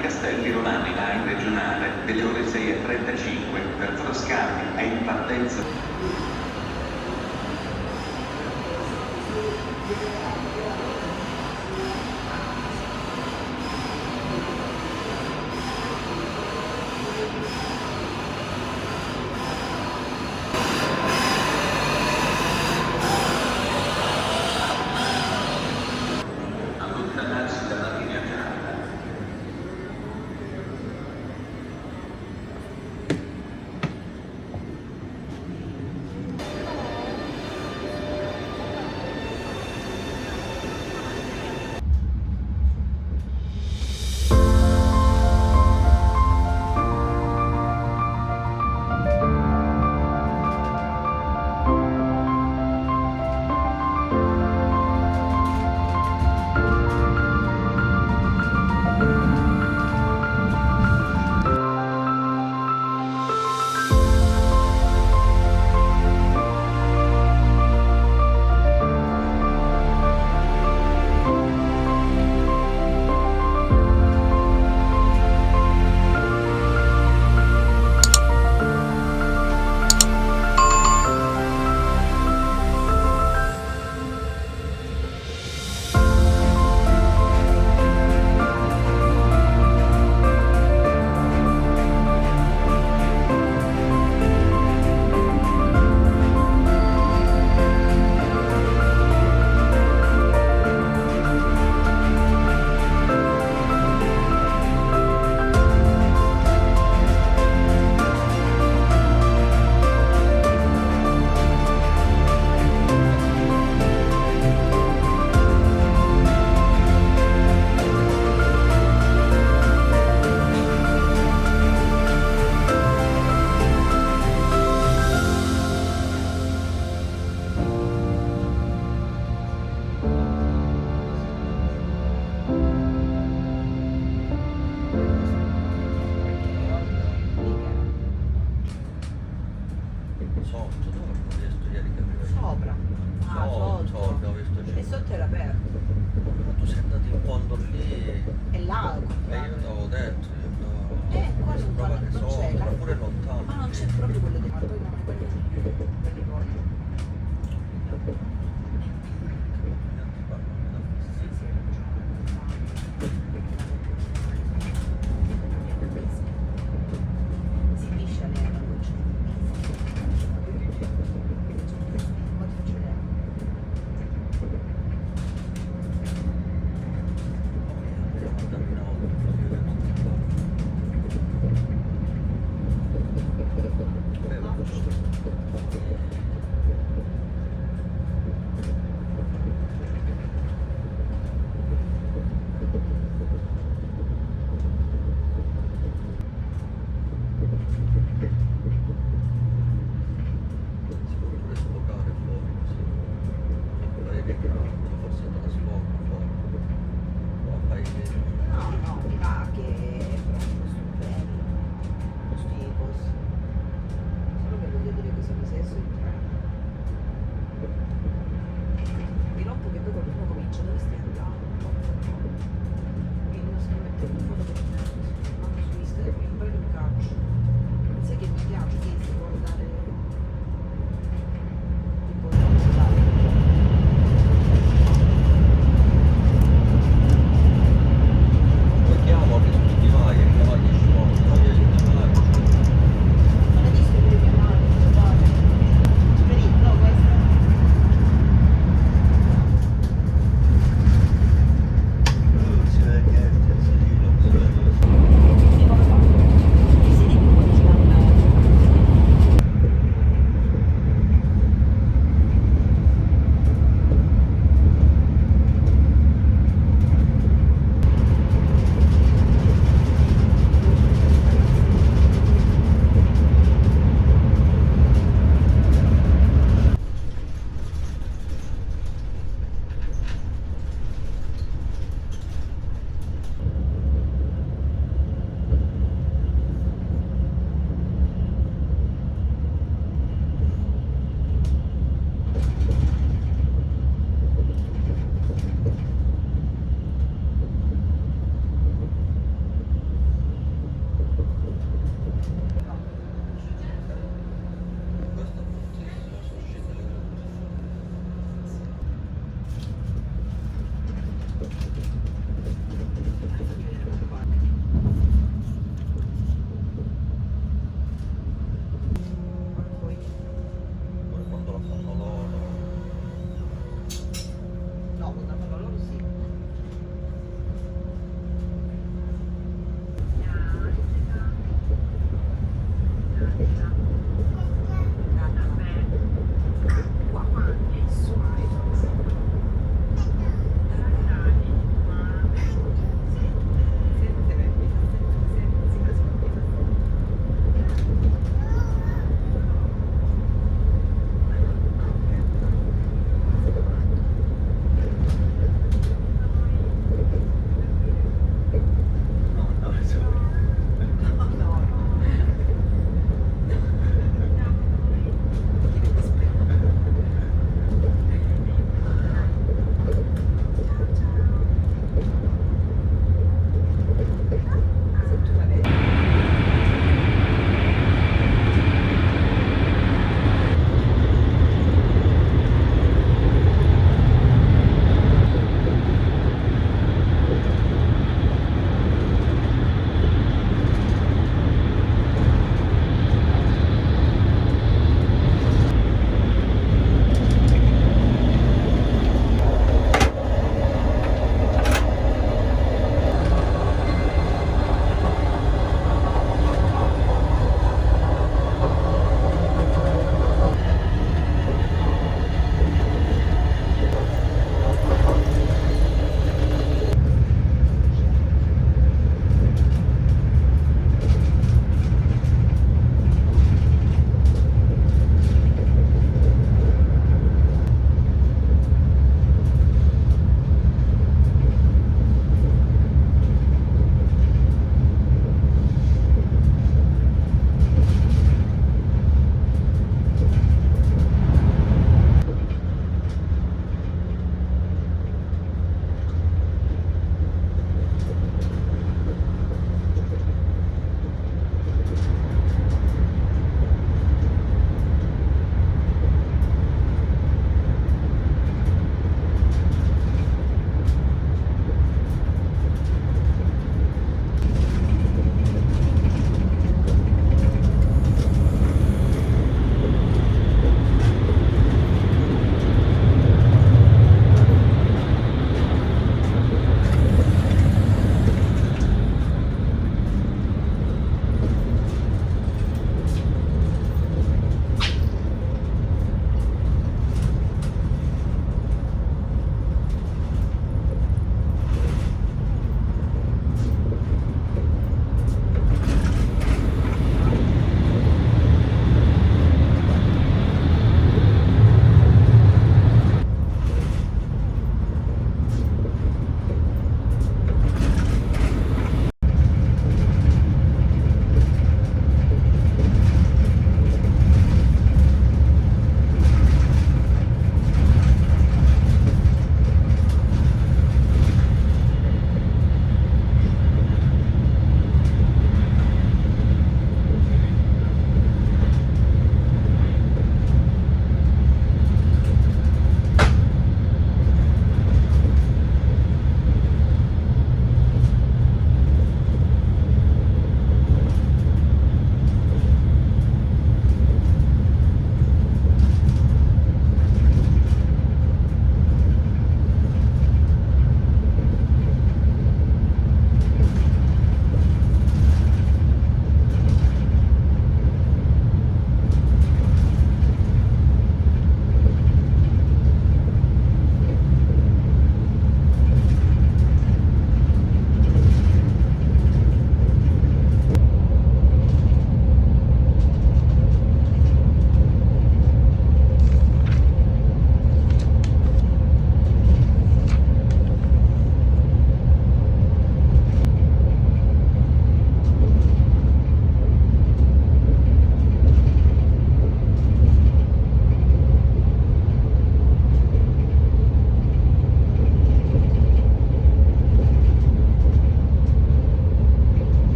Castelli Romani Line regionale delle ore 6:35 per Frascati è in partenza. Allontanarsi dalla linea gialla. Sopra. Ah, sotto. Dove sto E sotto era aperto. Ma tu sei andato in fondo lì. E là. Io t'avevo detto, Qua prova che non c'è. sopra, pure lontano. Ma non c'è proprio quello di ma poi non è quelli poi. Sì, sì. Si liscia lei la voce. No, mi va che è proprio stupendo. Schifos. Solo che voglio dire cosa mi sei sul treno. Mi rompo che poi quando uno comincia dove stai andando?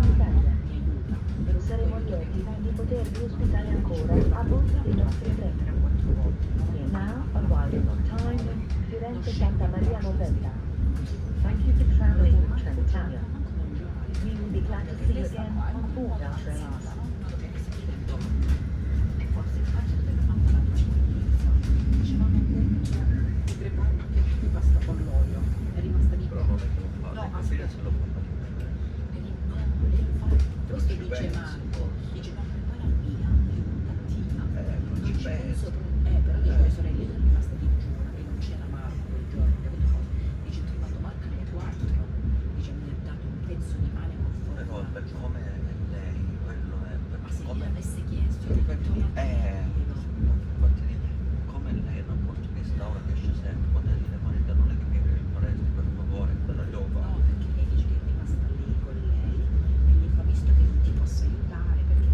Trenitalia. Saremo lieti di potervi ospitare ancora a bordo dei nostri treni. Now arriving on time in Firenze Santa Maria Novella. Thank you for traveling with Trenitalia. We will be glad to see you again on board our trains. Pasta con l'olio è rimasta di Però non è che lo fa, no, capire se lo fa. questo dice Marco, dice ma prepara mia, tattina, Dice penso. però dice le sorelle sono rimaste di giù, che non c'era Marco quel giorno, capito cosa? Dice ho trovato Marco alle 4, dice mi ha dato un pezzo di pane con No, formaggio. per come è lei, quello è per Ma se gli come avesse chiesto, io per- ho detto, infatti dico, come lei è una portoghese Laura che esce sempre, potete dire Marita non è che mi faresti per favore, quello gli ho no, fatto. perché lei dice che è rimasta lì con lei e gli fa visto che non ti posso aiutare perché